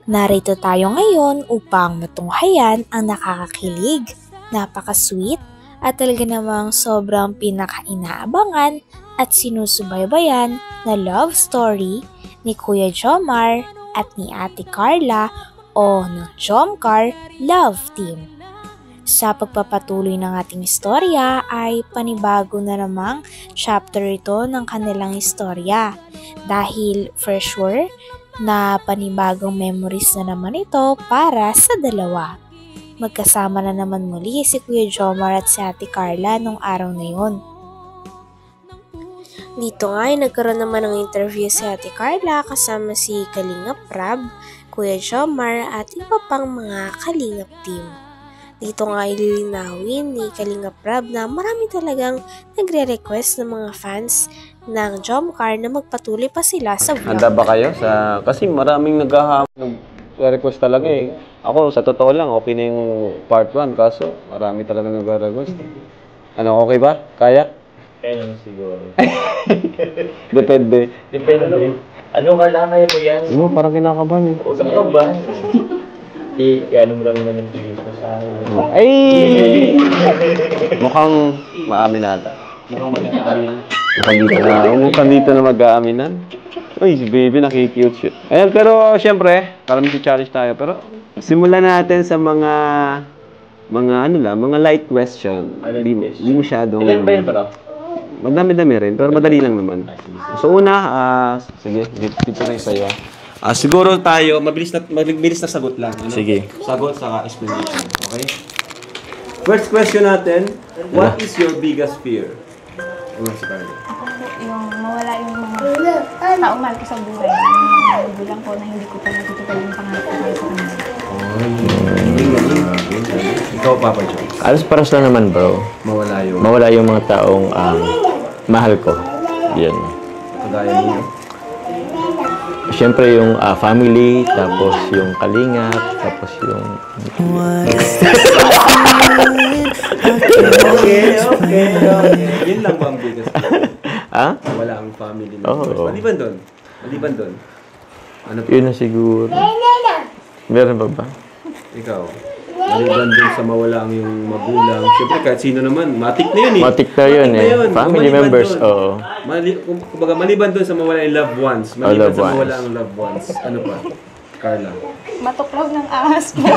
Narito tayo ngayon upang matunghayan ang nakakakilig, napaka-sweet at talaga namang sobrang pinaka-inaabangan at sinusubaybayan na love story ni Kuya Jomar at ni Ate Carla o ng Jomcar Love Team. Sa pagpapatuloy ng ating istorya ay panibago na namang chapter ito ng kanilang istorya dahil for sure na panibagong memories na naman ito para sa dalawa. Magkasama na naman muli si Kuya Jomar at si Ate Carla nung araw na yun. Dito nga ay nagkaroon naman ng interview si Ate Carla kasama si Kalingap Rab, Kuya Jomar at iba pang mga Kalingap team. Dito nga ay lilinawin ni Kalingap Rab na marami talagang nagre-request ng mga fans ng Jomcar na magpatuloy pa sila sa vlog. Handa ba kayo? Kasi maraming nag-request talaga eh. Ako, sa totoo lang, okay na yung part 1. Kaso, marami talaga nag-request. Ano, okay ba? Kaya? Kaya naman siguro. Depende. Depende. Ano kailangan mo yan? Oo, parang kinakabahan eh. Huwag ka ba? Ano mo lang naman yung tingin ko sa akin. Ay! Mukhang maamin nata. Mukhang dito na mag-aaminan. Uy, si baby nakikute shoot. Ayan, pero syempre, parang challenge tayo. Pero simulan natin sa mga light question. Hindi masyadong... Ilan ba yun bro? Madami-dami rin, pero madali lang naman. So una, sige, dito tayo sa'yo. Siguro tayo, mabilis na sagot lang. Ano? Sige. Sagot sa explanation, okay? First question natin, what is your biggest fear? Ano si Carla? Ako po yung mawala yung mga taong mahal ko sa buhay. Yung mga magulang ko na hindi ko pa natutupad yung pangarap ko para sa kanila. Ikaw, Papa John. Alas paras lang naman bro. Mawala yung Mga taong mahal ko. Yan. kagaya niyo. Siyempre yung family, tapos yung kalingap, tapos yung... Okay. Yun lang ba ang biggest fear? Ha? Wala ang family mo. Oo. Maliban doon. Ano pa? Yun na siguro. Meron pa ba? Ikaw. Maliban doon sa mawala ang yung magulang. Siyempre kahit sino naman, matik na yun eh. Matik na yun eh. Family Maliban members, doon. oo. Kumbaga maliban doon sa mawala yung loved ones. Maliban loved sa ones. mawala ang loved ones. Ano pa? Carla. Matuklaw ng ahas po.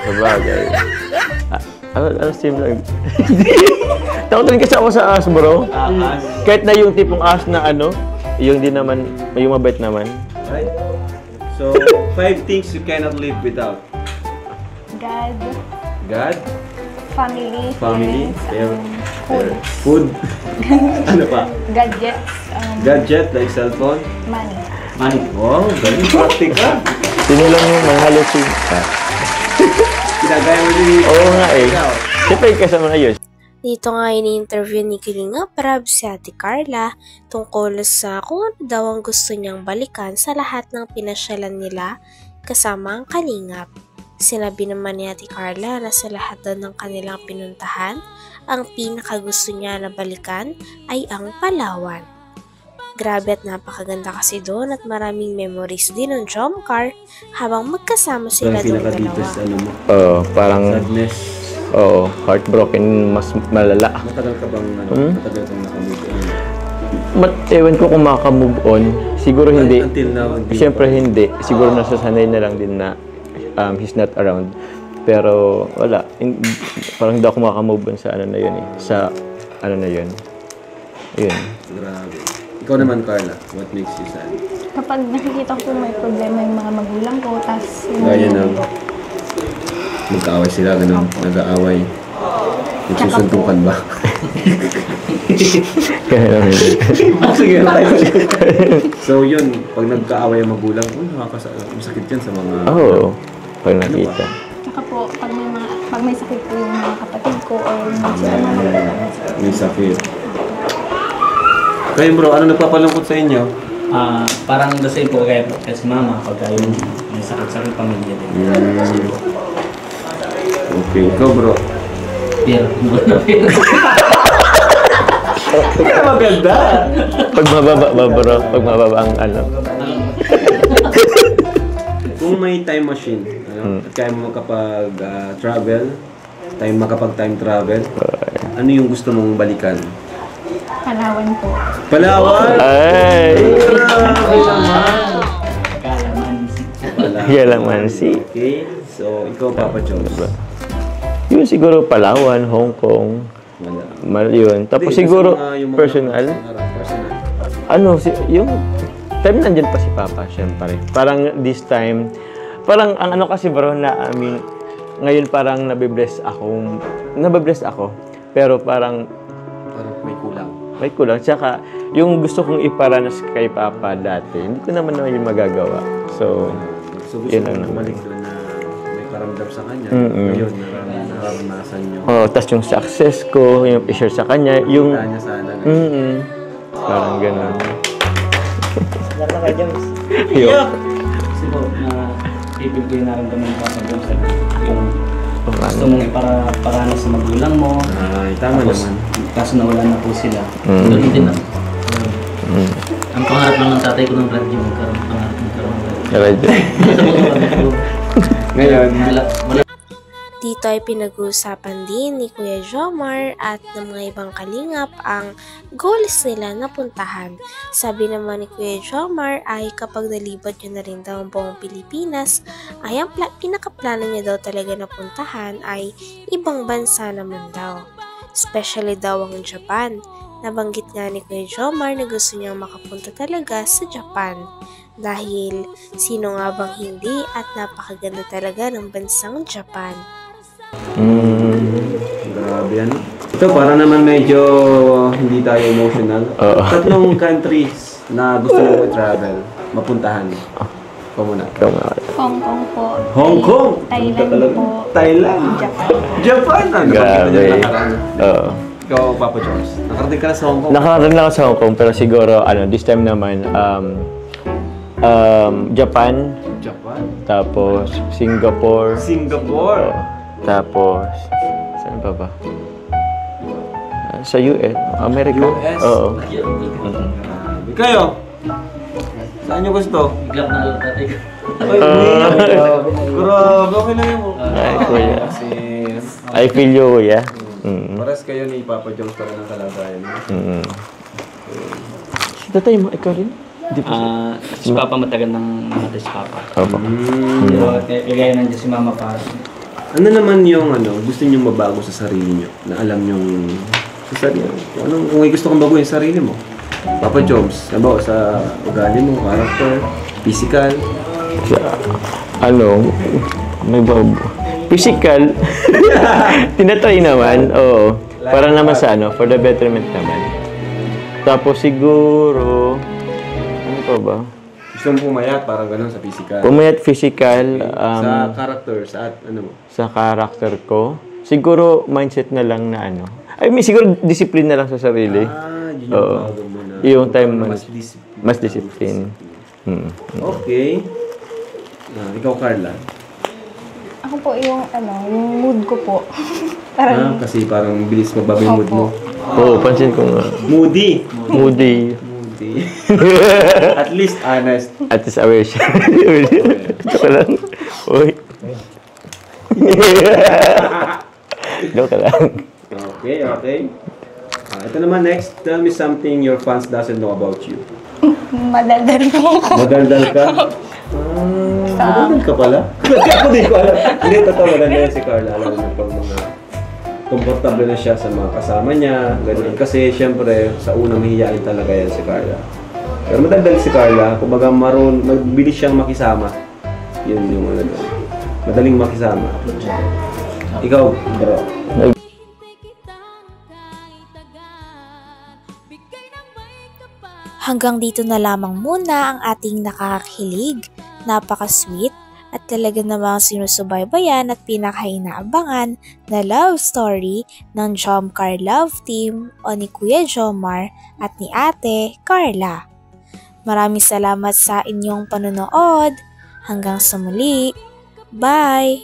Sabagay. Ano sim lang? Takot rin kasi ako sa ahas, bro. Kahit na yung tipong ahas na yung di naman, yung mabait naman. Right? So, 5 things you cannot live without. God, God, family, parents, food. Ano pa? gadgets, Gadget like cellphone. money. Wow, very practical. Sino lang yung mahalo si... Ginagaya mo din. Oo nga eh. Siyempre kasama na yun. Dito nga ini-interview ni Kalingap Rab si Ate Carla tungkol sa kung ano daw ang gusto niyang balikan sa lahat ng pinasyalan nila kasama ang Kalingap. Sinabi naman ni Ate Carla na sa lahat daw ng kanilang pinuntahan, ang pinakagusto niya na balikan ay ang Palawan. Grabe at napakaganda kasi doon at maraming memories din ng Jomcar habang magkasama sila doon dalawa. Sa ano mo? Parang... Sadness. Oo, heartbroken, mas malala. Matagal ka bang matagal kang nakamove on? Ewan ko kung maka-move on. Siguro hindi. Until now, hindi. Siyempre hindi. Siguro nasasanay na lang din na he's not around. Pero wala. Parang hindi ako maka-move on sa na yun eh. Sa na yun. Ayun. Grabe. Ikaw naman, Carla, what makes you sad? Kapag nakikita ko may problema yung mga magulang ko, tas Gaya na magkaaway sila, gano'n, nag-aaway. Nagsusuntukan ba? Kaya lang hindi. Sige, so yun, pag nagkaaway ang magulang, masakit yan sa mga... Oo. Pag nakita. Tsaka po, pag may sakit po yung mga kapatid ko or sila mga May sakit. Kayo bro, ano nagpapalungkot sa inyo? Parang the same po kaya kasi mama pagka yung may sakit-sakit pamilya din. Okay, ikaw bro. Pero, Kaya maganda. Pag mababa ang ano. Kung may time machine, at kaya mo makapag-travel, makapag-time travel, ano yung gusto mong balikan? Palawan po. Palawan! Ay! Grabe naman! Kalamansi. Okay, so ikaw, Papa Jones. Yun siguro Palawan, Hong Kong. Yun. Tapos Hindi, siguro gusto mo nga yung mga personal. personal. Ano, yung time nandyan pa si Papa, syempre. Parang this time, parang ang ano kasi bro na, ngayon parang nabibless ako. Pero parang may kulang. Tsaka, yung gusto kong iparanas kay Papa dati, hindi ko naman yung magagawa. So gusto yun mo lang naman. bumalik doon na may paramdam sa kanya. Ngayon, nararanasan nyo. Tas yung success ko, yung i-share sa kanya, yung... Kita niya sana. Parang gano'n. Lalo kay James. Yun. Kasi po, ipil ko yung naramdaman ko sa James. Yung gusto mong iparanas sa magulang mo. Ay, tama Tapos, naman. kaso nawala na po sila. Ganun din ako. Ang pangarap lang ng tatay ko ng radyo, magkaroon ng radyo. Ngayon, Dito ay pinag-uusapan din ni Kuya Jomar at ng mga ibang kalingap ang goals nila na puntahan. Sabi naman ni Kuya Jomar ay kapag nalibot nyo na rin daw ang buong Pilipinas, ay ang pinakaplano niya daw talaga na puntahan ay ibang bansa naman daw. Especially daw ang Japan. Nabanggit nga ni Kuya Jomar na gusto niyang makapunta talaga sa Japan. Dahil sino nga bang hindi at napakaganda talaga ng bansang Japan. grabe yan. Ito, para naman medyo hindi tayo emotional. Tatlong countries na gusto mo i-travel, mapuntahan. Ikaw muna. Hong Kong po. Hong Kong! Thailand po. Thailand! Japan. Japan! Grabe. Oo. Ikaw, Papa Jones. Nakarating ka na sa Hong Kong. Nakarating lang ako sa Hong Kong, pero siguro, this time naman, Japan, tapos Singapore, tapos, saan pa ba? Sa US, America. US? Oo. Kayo? Saan nyo gusto? Iglap na lang tatay ko. Ay, grabe, okay lang yun. Ay, kuya. Kasi, I feel you, kuya. pares kayo ni Papa Jones para ng kalagayan. Si tatay mo, ikaw rin? Si Papa matagal nang namatay si Papa. Opo. Pero kaya nandiyan si Mama para. Ano naman yung gusto nyong mabago sa sarili nyo? Na alam nyong sa sarili. Kung may gusto kong baguhin sa sarili mo? Papa Jones, sa ugali mo, character, physical. May physical. Tinatry naman, oo. Para naman sa for the betterment naman. Tapos siguro, ano pa ba? Gusto mong pumayat, parang gano'n sa physical. Pumayat physical, sa character, sa mo? sa character ko. Siguro mindset na lang na siguro discipline na lang sa sarili. Yun yung bago mo na. Yung time Mas discipline. mas discipline. Okay. Ikaw, Carla. Ako po yung mood ko po. Parang Kasi parang bilis magbago yung mood mo. Oo, pansin ko nga. Moody. Moody. At least honest. At least aware siya. Ito ka lang. Uy. Ito ka lang. Okay. Ito naman next. Tell me something your fans doesn't know about you. madaldal po ako. Madaldal ka? Madaldal ka pala? Ako di ko alam. Hindi, totoo. Madaldal yan si Carla. Alam mo pang mga komportable na siya sa mga kasama niya. Ganun. Kasi syempre, sa unang mahihiyain talaga yan si Carla. Pero madaldal si Carla. Kumbaga magbilis siyang makisama. Yun yung madaling makisama. Ikaw, bro. Hanggang dito na lamang muna ang ating nakakakilig, napaka-sweet at talaga namang sinusubaybayan at pinakainaabangan na love story ng Jomcar Love Team o ni Kuya Jomar at ni Ate Carla. Maraming salamat sa inyong panonood. Hanggang sa muli. Bye!